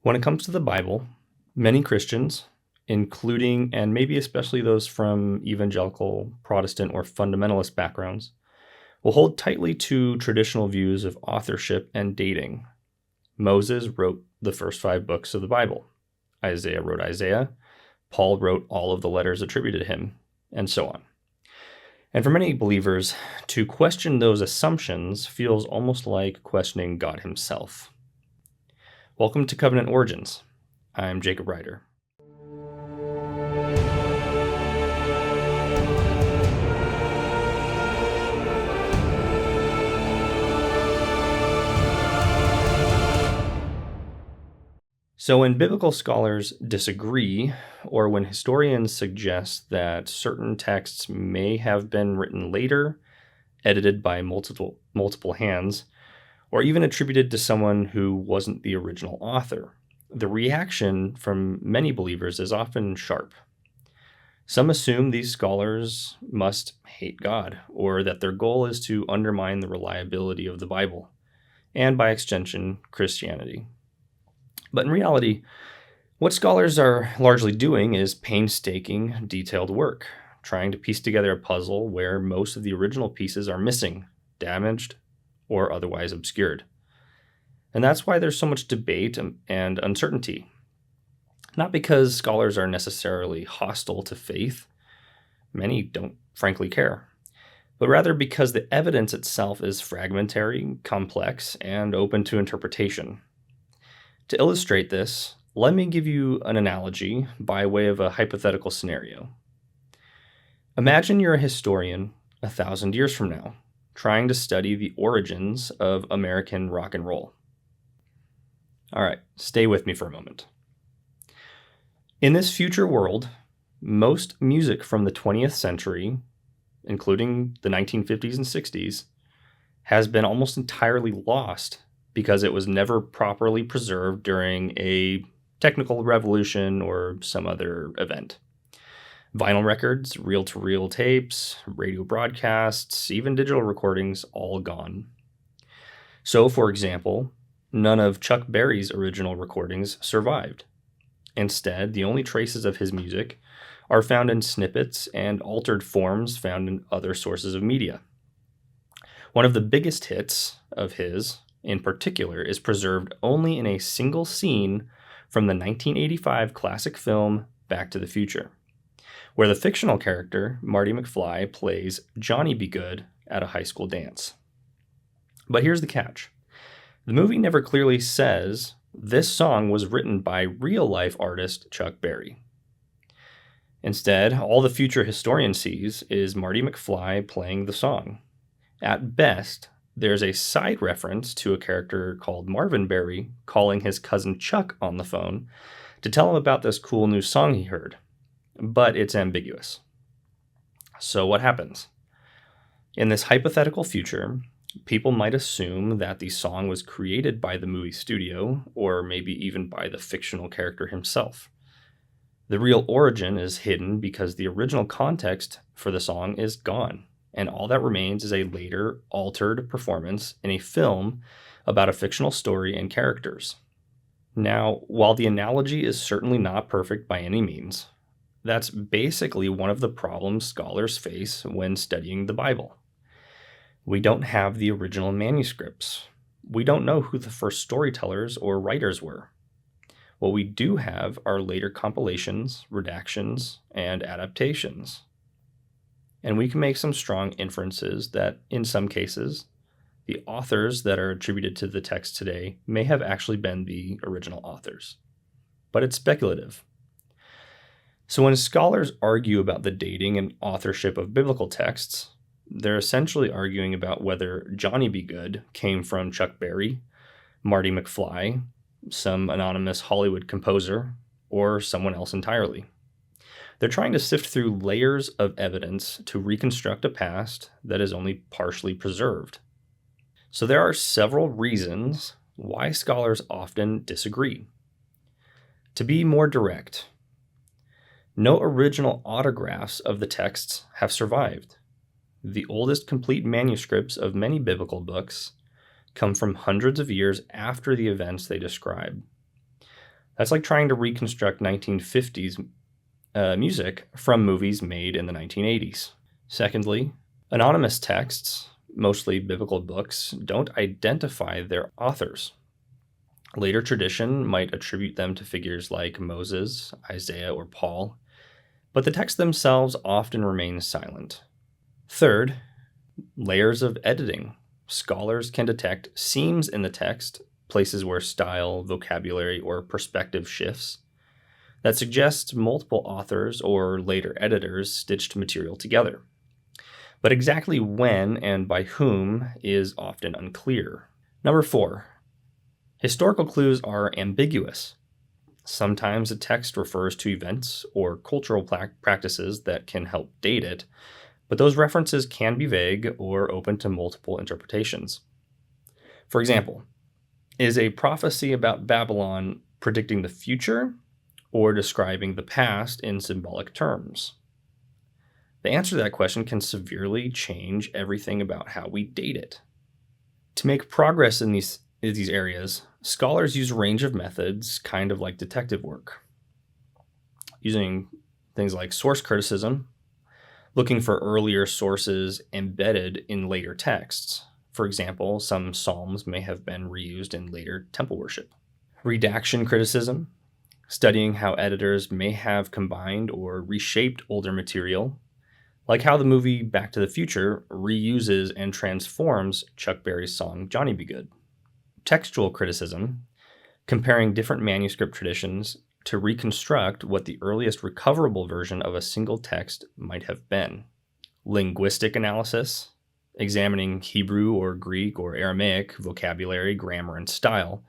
When it comes to the Bible, many Christians, including and maybe especially those from evangelical, Protestant, or fundamentalist backgrounds, will hold tightly to traditional views of authorship and dating. Moses wrote the first 5 books of the Bible. Isaiah wrote Isaiah. Paul wrote all of the letters attributed to him, and so on. And for many believers, to question those assumptions feels almost like questioning God himself. Welcome to Covenant Origins. I'm Jacob Ryder. So when biblical scholars disagree, or when historians suggest that certain texts may have been written later, edited by multiple hands, or even attributed to someone who wasn't the original author, the reaction from many believers is often sharp. Some assume these scholars must hate God, or that their goal is to undermine the reliability of the Bible, and by extension, Christianity. But in reality, what scholars are largely doing is painstaking, detailed work, trying to piece together a puzzle where most of the original pieces are missing, damaged, or otherwise obscured. And that's why there's so much debate and uncertainty. Not because scholars are necessarily hostile to faith, many don't frankly care, but rather because the evidence itself is fragmentary, complex, and open to interpretation. To illustrate this, let me give you an analogy by way of a hypothetical scenario. Imagine you're a historian 1,000 years from now, trying to study the origins of American rock and roll. All right, stay with me for a moment. In this future world, most music from the 20th century, including the 1950s and 60s, has been almost entirely lost because it was never properly preserved during a technical revolution or some other event. Vinyl records, reel-to-reel tapes, radio broadcasts, even digital recordings, all gone. So, for example, none of Chuck Berry's original recordings survived. Instead, the only traces of his music are found in snippets and altered forms found in other sources of media. One of the biggest hits of his, in particular, is preserved only in a single scene from the 1985 classic film Back to the Future, where the fictional character, Marty McFly, plays Johnny Be Good at a high school dance. But here's the catch. The movie never clearly says this song was written by real-life artist Chuck Berry. Instead, all the future historian sees is Marty McFly playing the song. At best, there's a side reference to a character called Marvin Berry calling his cousin Chuck on the phone to tell him about this cool new song he heard, but it's ambiguous. So what happens? In this hypothetical future, people might assume that the song was created by the movie studio, or maybe even by the fictional character himself. The real origin is hidden because the original context for the song is gone, and all that remains is a later, altered performance in a film about a fictional story and characters. Now, while the analogy is certainly not perfect by any means, that's basically one of the problems scholars face when studying the Bible. We don't have the original manuscripts. We don't know who the first storytellers or writers were. What we do have are later compilations, redactions, and adaptations. And we can make some strong inferences that, in some cases, the authors that are attributed to the text today may have actually been the original authors. But it's speculative. So when scholars argue about the dating and authorship of biblical texts, they're essentially arguing about whether Johnny Be Good came from Chuck Berry, Marty McFly, some anonymous Hollywood composer, or someone else entirely. They're trying to sift through layers of evidence to reconstruct a past that is only partially preserved. So there are several reasons why scholars often disagree. To be more direct, no original autographs of the texts have survived. The oldest complete manuscripts of many biblical books come from hundreds of years after the events they describe. That's like trying to reconstruct 1950s music from movies made in the 1980s. Secondly, anonymous texts, mostly biblical books, don't identify their authors. Later tradition might attribute them to figures like Moses, Isaiah, or Paul, but the texts themselves often remain silent. Third, layers of editing. Scholars can detect seams in the text, places where style, vocabulary, or perspective shifts, that suggests multiple authors or later editors stitched material together. But exactly when and by whom is often unclear. Number 4, historical clues are ambiguous. Sometimes a text refers to events or cultural practices that can help date it, but those references can be vague or open to multiple interpretations. For example, is a prophecy about Babylon predicting the future or describing the past in symbolic terms? The answer to that question can severely change everything about how we date it. To make progress in these areas, scholars use a range of methods, kind of like detective work, using things like source criticism, looking for earlier sources embedded in later texts. For example, some psalms may have been reused in later temple worship. Redaction criticism, studying how editors may have combined or reshaped older material, like how the movie Back to the Future reuses and transforms Chuck Berry's song Johnny B. Goode. Textual criticism, comparing different manuscript traditions to reconstruct what the earliest recoverable version of a single text might have been. Linguistic analysis, examining Hebrew or Greek or Aramaic vocabulary, grammar, and style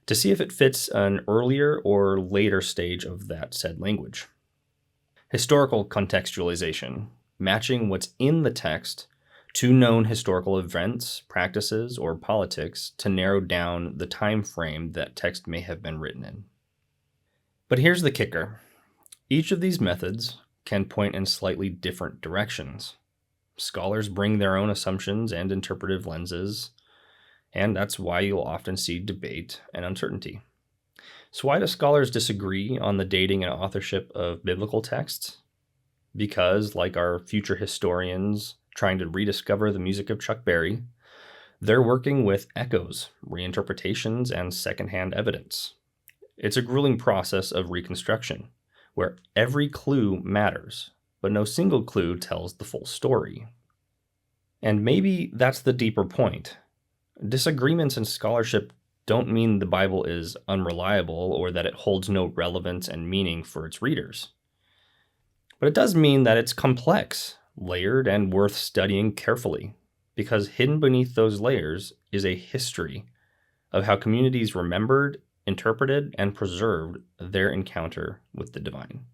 to see if it fits an earlier or later stage of that said language. Historical contextualization, matching what's in the text to known historical events, practices, or politics to narrow down the time frame that text may have been written in. But here's the kicker. Each of these methods can point in slightly different directions. Scholars bring their own assumptions and interpretive lenses, and that's why you'll often see debate and uncertainty. So why do scholars disagree on the dating and authorship of biblical texts? Because, like our future historians trying to rediscover the music of Chuck Berry, they're working with echoes, reinterpretations, and secondhand evidence. It's a grueling process of reconstruction, where every clue matters, but no single clue tells the full story. And maybe that's the deeper point. Disagreements in scholarship don't mean the Bible is unreliable or that it holds no relevance and meaning for its readers. But it does mean that it's complex, layered, and worth studying carefully, because hidden beneath those layers is a history of how communities remembered, interpreted, and preserved their encounter with the divine.